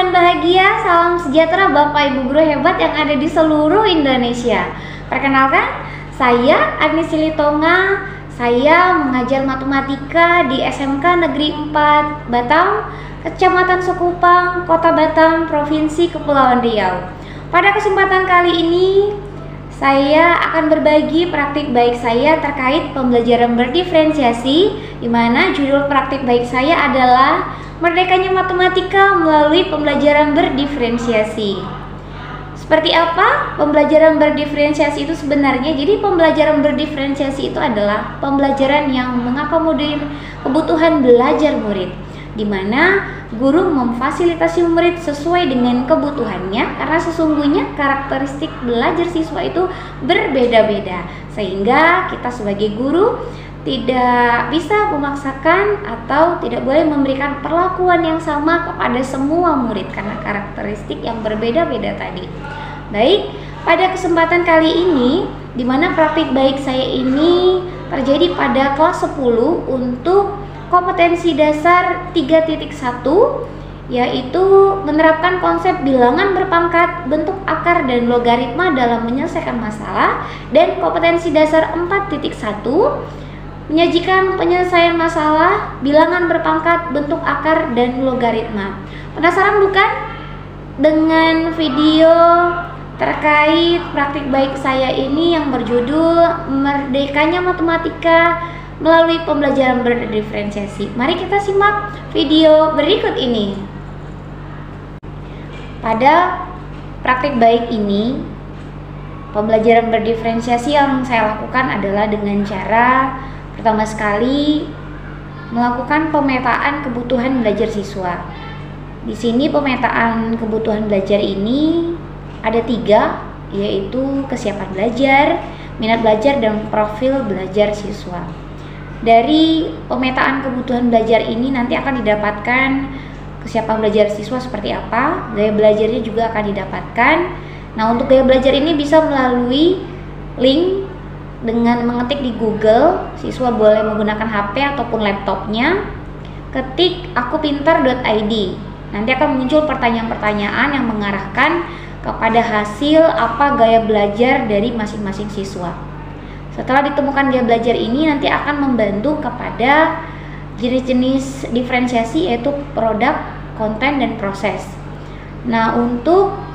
dengan bahagia, salam sejahtera Bapak Ibu guru hebat yang ada di seluruh Indonesia. Perkenalkan, saya Agnes Silitonga. Saya mengajar matematika di SMK Negeri 4 Batam, Kecamatan Sekupang, Kota Batam, Provinsi Kepulauan Riau. Pada kesempatan kali ini, saya akan berbagi praktik baik saya terkait pembelajaran berdiferensiasi, di mana judul praktik baik saya adalah Merdekanya Matematika melalui pembelajaran berdiferensiasi. Seperti apa pembelajaran berdiferensiasi itu sebenarnya? Jadi pembelajaran berdiferensiasi itu adalah pembelajaran yang mengakomodir kebutuhan belajar murid, di mana guru memfasilitasi murid sesuai dengan kebutuhannya, karena sesungguhnya karakteristik belajar siswa itu berbeda-beda, sehingga kita sebagai guru tidak bisa memaksakan atau tidak boleh memberikan perlakuan yang sama kepada semua murid karena karakteristik yang berbeda-beda tadi. Baik, pada kesempatan kali ini di mana praktik baik saya ini terjadi pada kelas 10 untuk kompetensi dasar 3.1, yaitu menerapkan konsep bilangan berpangkat, bentuk akar dan logaritma dalam menyelesaikan masalah, dan kompetensi dasar 4.1 menyajikan penyelesaian masalah, bilangan berpangkat, bentuk akar, dan logaritma. Penasaran bukan dengan video terkait praktik baik saya ini yang berjudul Merdekanya Matematika melalui pembelajaran berdiferensiasi? Mari kita simak video berikut ini. Pada praktik baik ini, pembelajaran berdiferensiasi yang saya lakukan adalah dengan cara pertama sekali melakukan pemetaan kebutuhan belajar siswa. Di sini pemetaan kebutuhan belajar ini ada 3, yaitu kesiapan belajar, minat belajar, dan profil belajar siswa. Dari pemetaan kebutuhan belajar ini nanti akan didapatkan kesiapan belajar siswa seperti apa, gaya belajarnya juga akan didapatkan. Nah, untuk gaya belajar ini bisa melalui link. Dengan mengetik di Google, siswa boleh menggunakan HP ataupun laptopnya, ketik akupintar.id. Nanti akan muncul pertanyaan-pertanyaan yang mengarahkan kepada hasil apa gaya belajar dari masing-masing siswa. Setelah ditemukan gaya belajar ini, nanti akan membantu kepada jenis-jenis diferensiasi, yaitu produk, konten, dan proses. Nah, untuk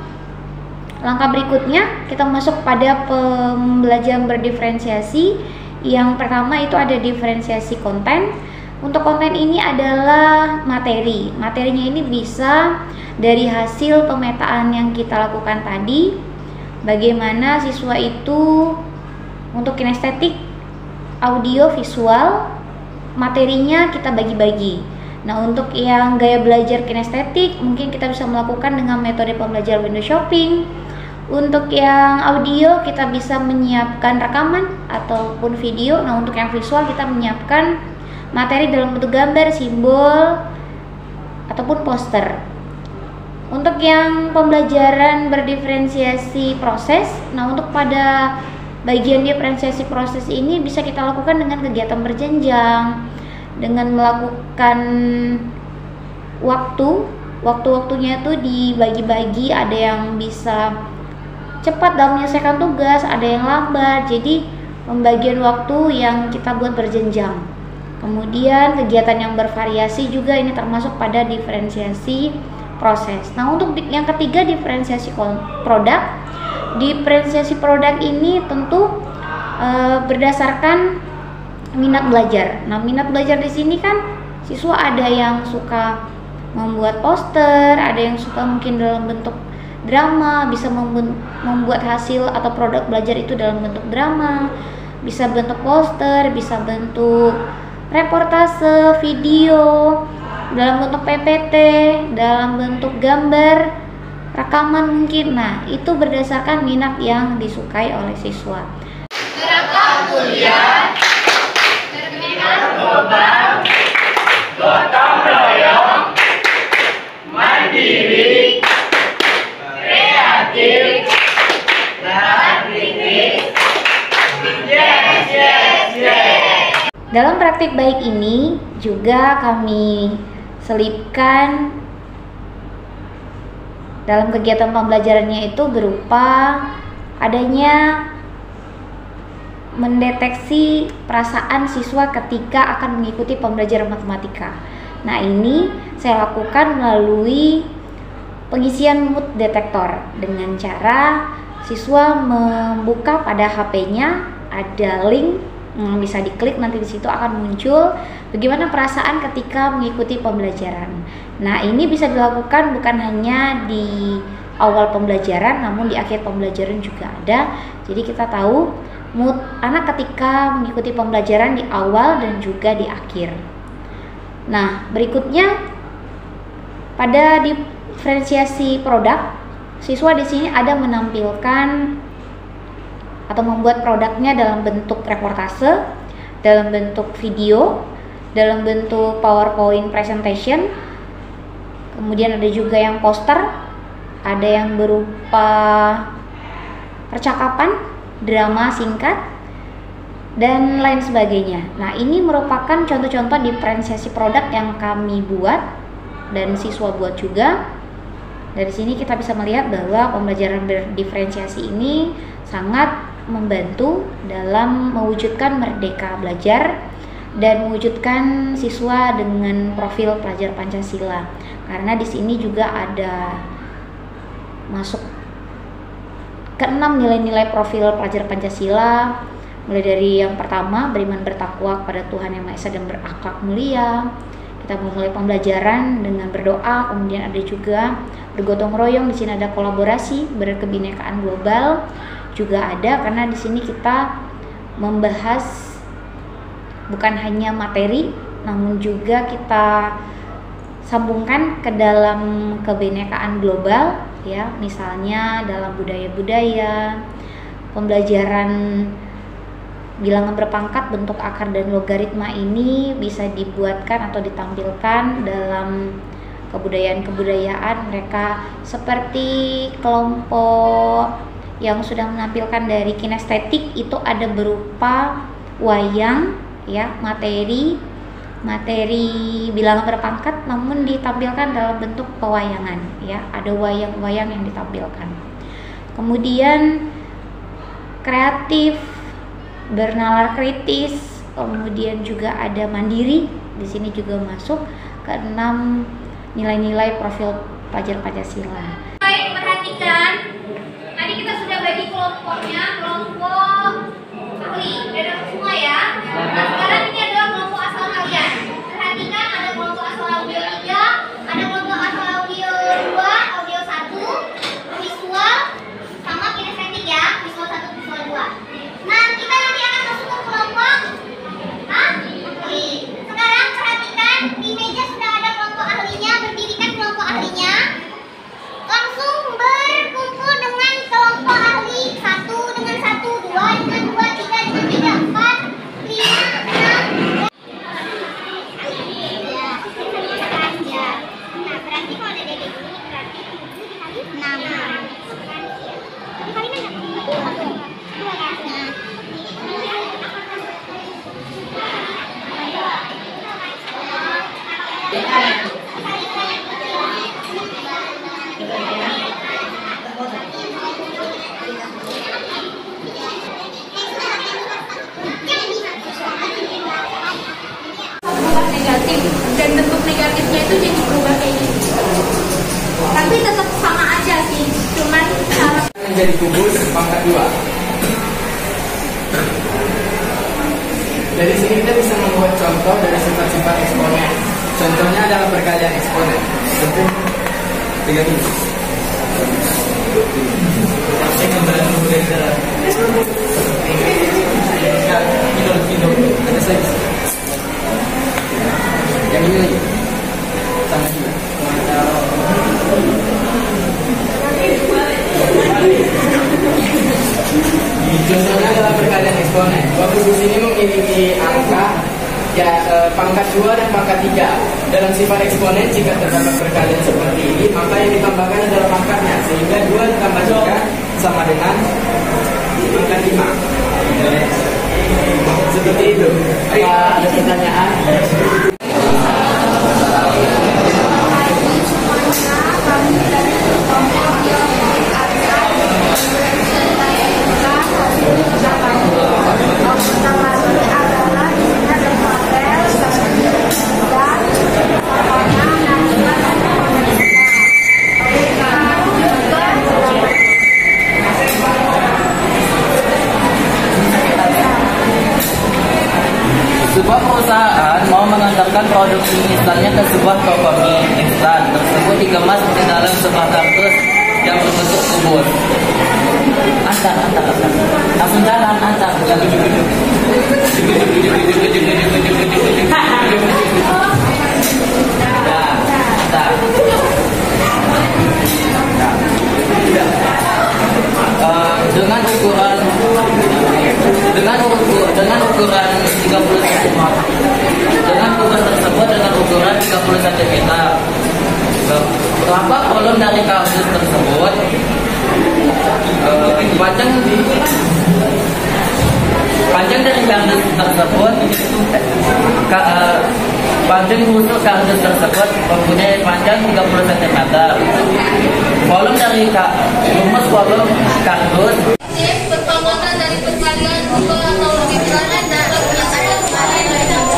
langkah berikutnya kita masuk pada pembelajaran berdiferensiasi. Yang pertama itu ada diferensiasi konten. Untuk konten ini adalah materi. Materinya ini bisa dari hasil pemetaan yang kita lakukan tadi. Bagaimana siswa itu untuk kinestetik, audio, visual, materinya kita bagi-bagi. Nah, untuk yang gaya belajar kinestetik mungkin kita bisa melakukan dengan metode pembelajaran window shopping. Untuk yang audio kita bisa menyiapkan rekaman ataupun video. Nah, untuk yang visual kita menyiapkan materi dalam bentuk gambar, simbol, ataupun poster. Untuk yang pembelajaran berdiferensiasi proses, nah untuk pada bagian diferensiasi proses ini bisa kita lakukan dengan kegiatan berjenjang, dengan melakukan waktu-waktunya itu dibagi-bagi, ada yang bisa cepat dalam menyelesaikan tugas, ada yang lambat. Jadi pembagian waktu yang kita buat berjenjang. Kemudian kegiatan yang bervariasi juga ini termasuk pada diferensiasi proses. Nah, untuk yang ketiga diferensiasi produk. Diferensiasi produk ini tentu berdasarkan minat belajar. Nah, minat belajar di sini kan siswa ada yang suka membuat poster, ada yang suka mungkin dalam bentuk drama, bisa membuat hasil atau produk belajar itu dalam bentuk drama, bisa bentuk poster, bisa bentuk reportase, video, dalam bentuk PPT, dalam bentuk gambar, rekaman mungkin. Nah, itu berdasarkan minat yang disukai oleh siswa. Gerakan kuliah, terbitan global, gotong royong, mandiri, kreatif, dan kritis. Yes. Dalam praktik baik ini juga kami selipkan dalam kegiatan pembelajarannya itu berupa adanya mendeteksi perasaan siswa ketika akan mengikuti pembelajaran matematika. Nah, ini saya lakukan melalui pengisian mood detector dengan cara siswa membuka pada HP-nya ada link bisa diklik, nanti di situ akan muncul bagaimana perasaan ketika mengikuti pembelajaran. Nah, ini bisa dilakukan bukan hanya di awal pembelajaran, namun di akhir pembelajaran juga ada. Jadi kita tahu mood anak ketika mengikuti pembelajaran di awal dan juga di akhir. Nah, berikutnya pada diferensiasi produk, siswa di sini ada menampilkan atau membuat produknya dalam bentuk reportase, dalam bentuk video, dalam bentuk PowerPoint presentation. Kemudian ada juga yang poster, ada yang berupa percakapan, drama singkat, dan lain sebagainya. Nah, ini merupakan contoh-contoh diferensiasi produk yang kami buat dan siswa buat juga. Dari sini kita bisa melihat bahwa pembelajaran berdiferensiasi ini sangat membantu dalam mewujudkan merdeka belajar dan mewujudkan siswa dengan profil pelajar Pancasila. Karena di sini juga ada masuk ke 6 nilai-nilai profil pelajar Pancasila, mulai dari yang pertama beriman bertakwa kepada Tuhan Yang Maha Esa dan berakhlak mulia. Kita memulai pembelajaran dengan berdoa, kemudian ada juga bergotong royong. Di sini ada kolaborasi, berkebinekaan global juga ada, karena di sini kita membahas bukan hanya materi, namun juga kita sambungkan ke dalam kebinekaan global, ya, misalnya dalam budaya-budaya, pembelajaran bilangan berpangkat, bentuk akar dan logaritma ini bisa dibuatkan atau ditampilkan dalam kebudayaan-kebudayaan mereka, seperti kelompok yang sudah menampilkan dari kinestetik itu ada berupa wayang, ya, materi bilangan berpangkat namun ditampilkan dalam bentuk pewayangan, ya, ada wayang-wayang yang ditampilkan. Kemudian kreatif, bernalar kritis, kemudian juga ada mandiri. Di sini juga masuk ke 6 nilai-nilai profil pelajar Pancasila. Baik, perhatikan. Tadi kita sudah bagi kelompoknya, kelompok ahli. Udah dapat semua ya. Nah, sekarang ini adalah kelompok asal kalian. Perhatikan, ada kelompok asal audio 3, ada kelompok asal audio 2, audio 1, visual, sama kinestetik ya, visual 1, visual 2. Nah, kita nanti akan masuk ke kelompok ahli. Sekarang perhatikan, di meja sudah ada kelompok ahlinya, berdirikan kelompok ahlinya. Langsung berkumpul dengan kelompok ahli 1 dengan 1, 2 dengan 2, 3 dengan 3, 4, 5, 6. Nah, berarti kalau ada dedek ini berarti 7 dikali 6. Dikali 6 betul. 2 kan? Negatif dan bentuk negatifnya itu jadi berubah kayak gini, tapi tetap sama aja sih, cuman cara menjadi kubus pangkat 2. Dari sini kita bisa membuat contoh dari sifat-sifat eksponen. Contohnya adalah perkalian eksponen. Tentu 3 kubus. Saya kembali ke ada saya. Yang ini lagi sama juga. Contohnya adalah perkalian eksponen. Kubus ini memiliki angka ya pangkat 2 dan pangkat 3. Dalam sifat eksponen, jika terdapat perkalian seperti ini, maka yang ditambahkan adalah pangkatnya, sehingga 2 ditambah 3 sama dengan pangkat 5. Seperti itu. Apa ada pertanyaan? kami dari kelompok mengirimkan produk mie instannya ke sebuah toko mie instan tersebut dikemas ke dalam sebuah kardus yang berbentuk kubus. Antar. Langsung jalan, antar. Dengan ukuran 30 cm. Dengan kubus tersebut dengan ukuran 30 cm. Berapa kolom dari kardus tersebut? Panjang dari kardus tersebut, panjang busuk kardus tersebut mempunyai panjang 30 cm. Volume dari rumus volume kardus Berpangkatan dari perkalian 2 atau lebih bilangan dan menyatakan kalian dari kali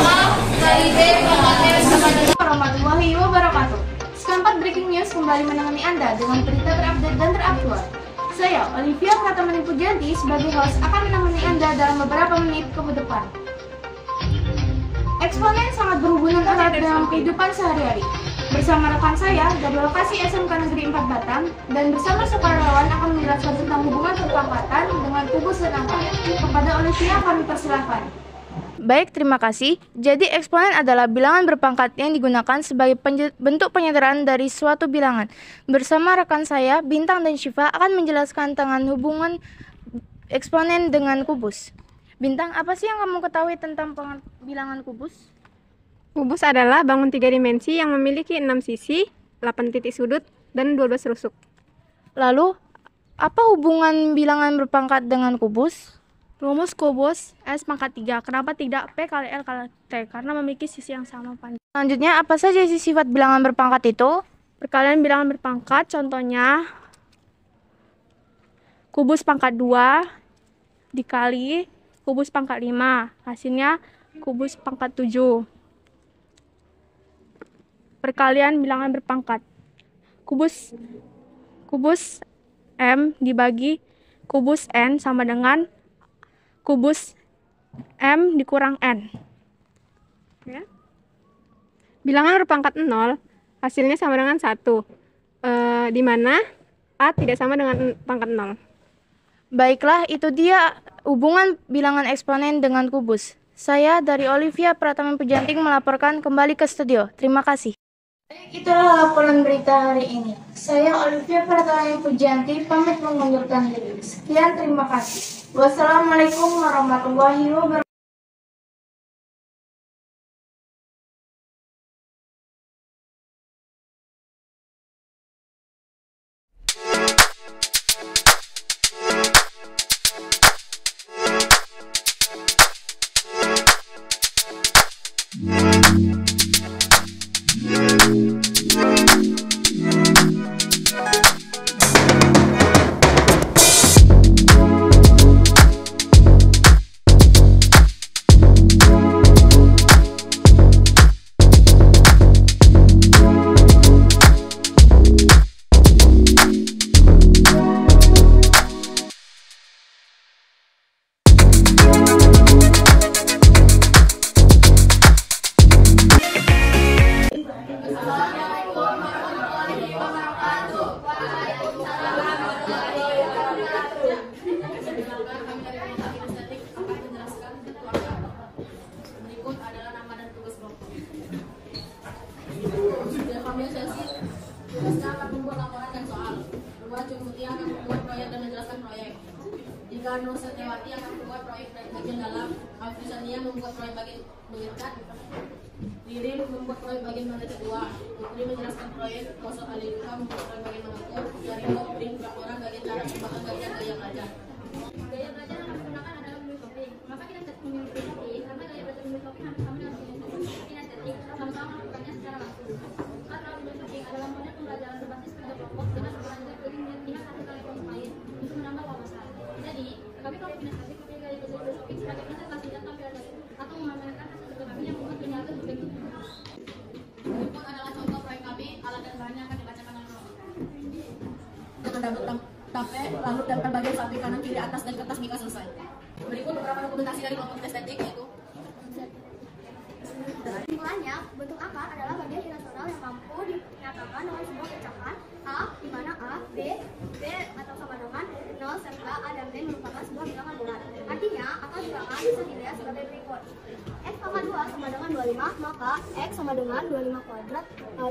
A kali B pangkatnya sama dengan Warahmatullahi wabarakatuh. Sekampat breaking news kembali menemani Anda dengan berita terupdate dan teraktual. Saya, Olivia Pratamani Pujanti, sebagai host akan menemani Anda dalam beberapa menit ke depan. Eksponen sangat berhubungan erat dalam kehidupan sehari-hari. Bersama rekan saya dari lokasi SMK Negeri 4 Batang dan bersama sukarelawan akan menjelaskan tentang hubungan perpangkatan dengan kubus dan angka. Kepada Olivia kami persilahkan. Baik, terima kasih. Jadi eksponen adalah bilangan berpangkat yang digunakan sebagai bentuk penyandaran dari suatu bilangan. Bersama rekan saya, Bintang dan Syifa akan menjelaskan tentang hubungan eksponen dengan kubus. Bintang, apa sih yang kamu ketahui tentang bilangan kubus? Kubus adalah bangun 3 dimensi yang memiliki 6 sisi, 8 titik sudut, dan 12 rusuk. Lalu, apa hubungan bilangan berpangkat dengan kubus? Rumus kubus S pangkat 3. Kenapa tidak P kali L kali T? Karena memiliki sisi yang sama panjang. Selanjutnya, apa saja sifat bilangan berpangkat itu? Perkalian bilangan berpangkat, contohnya kubus pangkat 2 dikali kubus pangkat 5. Hasilnya kubus pangkat 7. Perkalian bilangan berpangkat. Kubus M dibagi kubus N sama dengan kubus M dikurang N. Ya. Bilangan berpangkat 0 hasilnya sama dengan 1. Di mana A tidak sama dengan pangkat 0. Baiklah, itu dia hubungan bilangan eksponen dengan kubus. Saya dari Olivia Pratamani Pujanti melaporkan kembali ke studio. Terima kasih. Itulah laporan berita hari ini. Saya Olivia Pratamani Pujanti pamit mengundurkan diri. Sekian, terima kasih. Wassalamualaikum warahmatullahi wabarakatuh. Jika Nur Setiawati akan membuat proyek bagian dalam, Afrisania membuat proyek bagian dekat, Lirin membuat proyek bagian mana kedua, Putri menjelaskan proyek, Kosok Alika membuat proyek bagian mengatur, Jarimo beri orang bagian cara pembangunan bagian gaya belajar. Gaya belajar yang kami gunakan adalah memilih topik. Maka kita memilih topik karena gaya belajar memilih topik hampir sama dengan kinestetik, sama-sama melakukannya secara langsung. Karena memilih topik adalah model pembelajaran berbasis kerja kelompok dengan berlanjut dari melihat hasil karya kelompok lain untuk menambah wawasan. Jadi, kami kalau kinestetik memilih gaya belajar memilih topik sebagai presentasi data pelajaran atau memamerkan hasil kerja kami yang membuat penyalur berbentuk. Berikut adalah contoh proyek kami, alat dan bahannya akan dibacakan langsung. Tape, lalu daftar bagian samping kanan kiri atas dan kertas mika selesai. Berikut beberapa dokumentasi dari kelompok estetik yaitu Bentuk akar adalah bagian irasional yang mampu dinyatakan dengan sebuah pecahan A, di mana A, B atau sama dengan 0 serta A dan B merupakan sebuah bilangan bulat. Artinya, akar bilangan bisa dilihat sebagai berikut. X pangkat 2 sama dengan 25, maka X sama dengan 25 kuadrat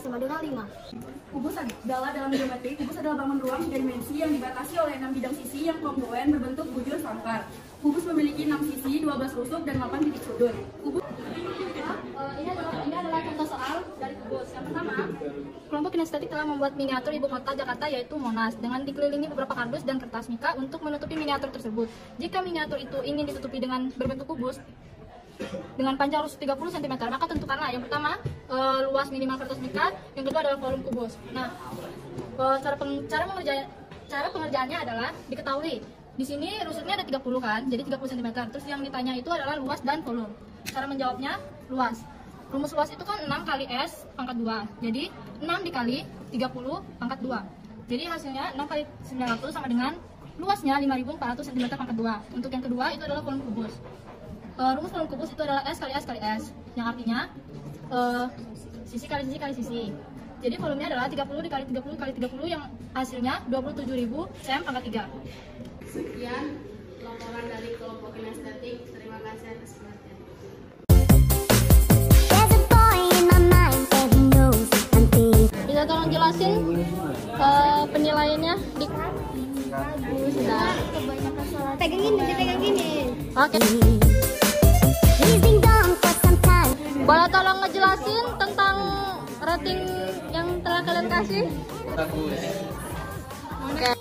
sama dengan 5. Kubus adalah dalam geometri, kubus adalah bangun ruang 3 dimensi yang dibatasi oleh 6 bidang sisi yang kongruen berbentuk bujur sangkar. Kubus memiliki 6 sisi, 12 rusuk, dan 8 titik sudut. Kubus Ini adalah contoh soal dari kubus. Yang pertama, kelompok kinestetik telah membuat miniatur ibu kota Jakarta yaitu Monas dengan dikelilingi beberapa kardus dan kertas mika untuk menutupi miniatur tersebut. Jika miniatur itu ingin ditutupi dengan berbentuk kubus dengan panjang rusuk 30 cm, maka tentukanlah yang pertama luas minimal kertas mika, yang kedua adalah volume kubus. Nah, cara pengerjaannya adalah diketahui. Di sini rusuknya ada 30 kan, jadi 30 cm. Terus yang ditanya itu adalah luas dan volume. Cara menjawabnya luas. Rumus luas itu kan 6 kali S pangkat 2. Jadi 6 dikali 30 pangkat 2. Jadi hasilnya 6 kali 900 sama dengan luasnya 5400 cm pangkat 2. Untuk yang kedua itu adalah volume kubus. Rumus volume kubus itu adalah S kali S kali S, yang artinya sisi kali sisi kali sisi. Jadi volumenya adalah 30 dikali 30 kali 30 yang hasilnya 27.000 cm pangkat 3. Sekian laporan dari kelompok kinestetik. Terima kasih atas perhatian. Bisa tolong jelasin penilaiannya di Pegang gini. Oke. Boleh tolong ngejelasin tentang rating yang telah kalian kasih? Bagus. Oke.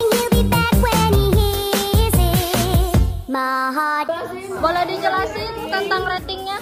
Boleh dijelasin tentang ratingnya?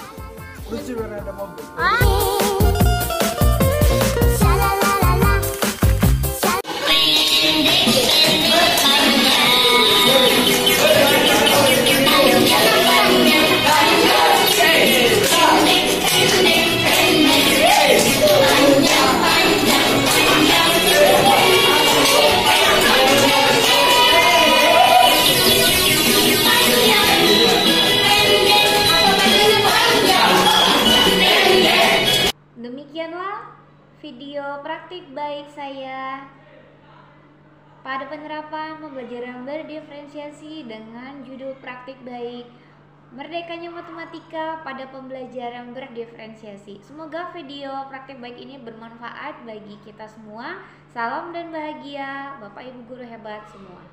Demikianlah video praktik baik saya pada penerapan pembelajaran berdiferensiasi dengan judul praktik baik Merdekanya Matematika pada pembelajaran berdiferensiasi. Semoga video praktik baik ini bermanfaat bagi kita semua. Salam dan bahagia, Bapak Ibu guru hebat semua.